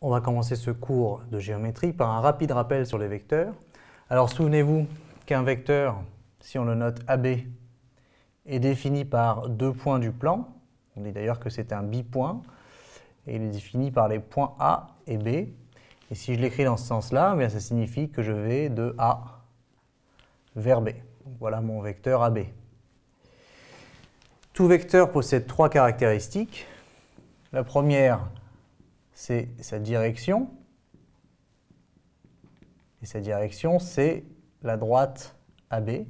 On va commencer ce cours de géométrie par un rapide rappel sur les vecteurs. Alors souvenez-vous qu'un vecteur, si on le note AB, est défini par deux points du plan. On dit d'ailleurs que c'est un bipoint, et il est défini par les points A et B. Et si je l'écris dans ce sens-là, ça signifie que je vais de A vers B. Donc voilà mon vecteur AB. Tout vecteur possède trois caractéristiques. La première, c'est sa direction. Et sa direction, c'est la droite AB.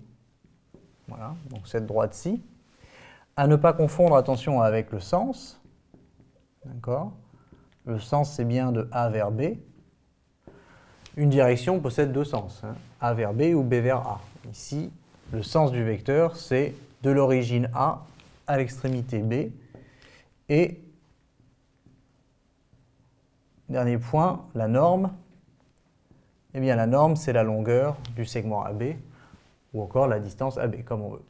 Voilà, donc cette droite-ci. À ne pas confondre, attention, avec le sens. D'accord ? Le sens, c'est bien de A vers B. Une direction possède deux sens, hein, A vers B ou B vers A. Ici, le sens du vecteur, c'est de l'origine A à l'extrémité B. Et, dernier point, la norme. Eh bien, la norme, c'est la longueur du segment AB, ou encore la distance AB, comme on veut.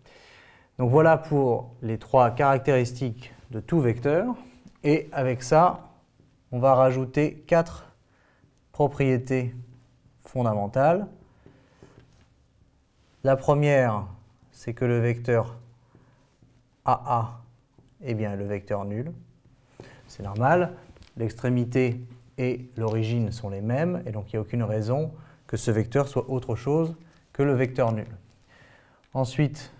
Donc voilà pour les trois caractéristiques de tout vecteur. Et avec ça, on va rajouter quatre propriétés fondamentales. La première, c'est que le vecteur AA est bien le vecteur nul. C'est normal, l'extrémité et l'origine sont les mêmes, et donc il n'y a aucune raison que ce vecteur soit autre chose que le vecteur nul. Ensuite,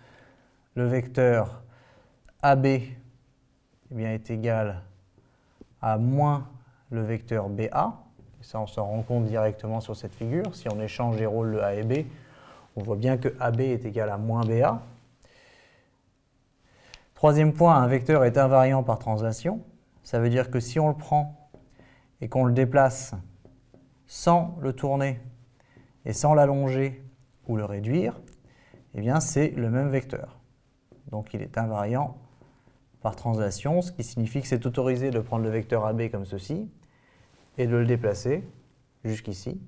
le vecteur AB est égal à moins le vecteur BA. Et ça, on s'en rend compte directement sur cette figure. Si on échange les rôles de A et B, on voit bien que AB est égal à moins BA. Troisième point, un vecteur est invariant par translation. Ça veut dire que si on le prend et qu'on le déplace sans le tourner et sans l'allonger ou le réduire, eh bien c'est le même vecteur. Donc il est invariant par translation, ce qui signifie que c'est autorisé de prendre le vecteur AB comme ceci et de le déplacer jusqu'ici.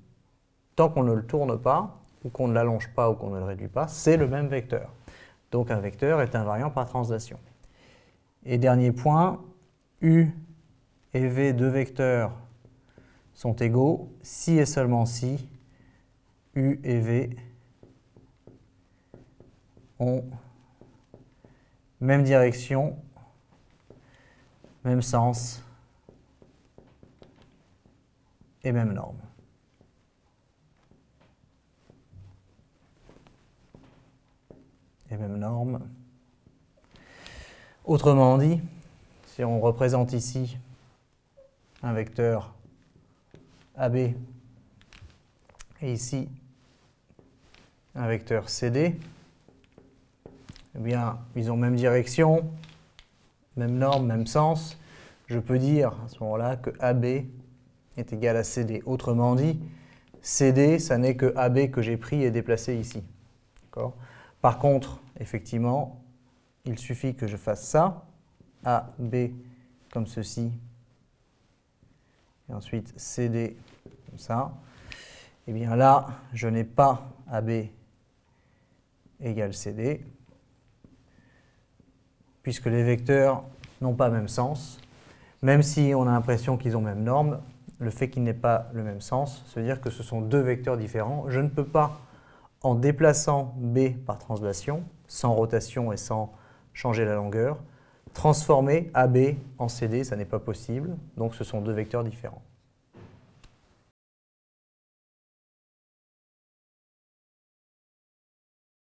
Tant qu'on ne le tourne pas, ou qu'on ne l'allonge pas, ou qu'on ne le réduit pas, c'est le même vecteur. Donc un vecteur est invariant par translation. Et dernier point, U et V, deux vecteurs, sont égaux si et seulement si U et V ont même direction, même sens et même norme. Et même norme. Autrement dit, si on représente ici un vecteur AB et ici un vecteur CD, eh bien, ils ont même direction, même norme, même sens. Je peux dire à ce moment-là que AB est égal à CD. Autrement dit, CD, ça n'est que AB que j'ai pris et déplacé ici. Par contre, effectivement, il suffit que je fasse ça, AB comme ceci, et ensuite CD comme ça. Et bien là, je n'ai pas AB égale CD, puisque les vecteurs n'ont pas même sens. Même si on a l'impression qu'ils ont même norme, le fait qu'ils n'aient pas le même sens, ça veut dire que ce sont deux vecteurs différents. Je ne peux pas, en déplaçant B par translation, sans rotation et sans changer la longueur, transformer AB en CD, ça n'est pas possible. Donc ce sont deux vecteurs différents.